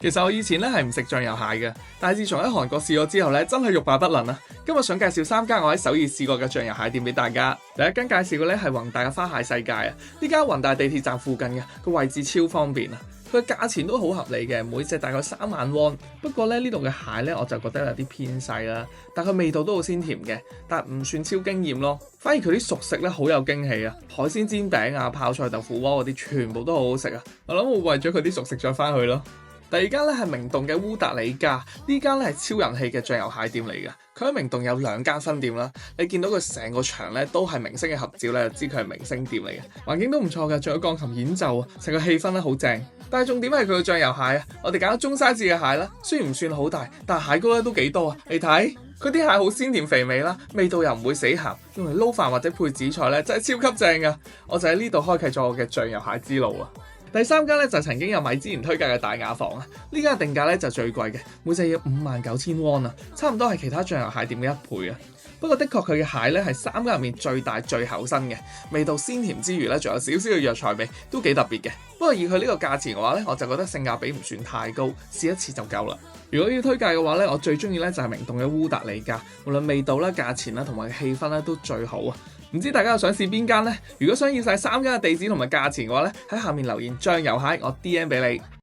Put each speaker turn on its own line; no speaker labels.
其實我以前咧係唔食醬油蟹嘅，但係自從喺韓國試咗之後咧，真係欲罷不能啊！今日想介紹3間我喺首爾試過嘅醬油蟹店俾大家。第一間介紹嘅咧係弘大嘅花蟹世界啊！呢間弘大地鐵站附近嘅，個位置超方便啊！佢嘅價錢都好合理嘅，每隻大概3萬ウォン。不過咧呢度嘅蟹咧我就覺得有啲偏細啦，但佢味道都好鮮甜嘅，但唔算超驚豔咯。反而佢啲熟食咧好有驚喜啊！海鮮煎餅啊、泡菜豆腐鍋嗰啲全部都好好食啊！我諗我為咗佢啲熟食再翻去咯。第二間咧係明洞嘅烏達里家，呢間咧係超人氣嘅醬油蟹店嚟嘅。佢喺明洞有2間分店啦，你見到佢成個牆咧都係明星嘅合照咧，就知佢係明星店嚟嘅。環境都唔錯嘅，仲有鋼琴演奏啊，成個氣氛咧好正。但係重點係佢嘅醬油蟹啊，我哋揀咗中 size 嘅蟹啦，雖然唔算好大，但係蟹膏咧都幾多啊！你睇佢啲蟹好鮮甜肥美啦，味道又唔會死鹹，用嚟撈飯或者配紫菜咧真係超級正噶。我就喺呢度開啟咗我嘅醬油蟹之路啊！第3間咧就曾經有米之前推介嘅大雅房啊，呢間嘅定價咧就最貴嘅，每隻要59,000ウォン啊，差唔多係其他醬油蟹店嘅1倍啊。不過的確佢嘅蟹咧係3間入面最大最厚身嘅，味道鮮甜之餘咧仲有少少嘅藥材味，都幾特別嘅。不過以佢呢個價錢嘅話咧，我就覺得性價比唔算太高，試一次就夠啦。如果要推介嘅話咧，我最中意咧就係明洞嘅烏達里家，無論味道啦、價錢啦同埋氣氛咧都最好啊！唔知大家又想試邊間呢？如果想要晒3間嘅地址同埋價錢嘅話咧，喺下面留言醬油蟹，我 DM 俾你。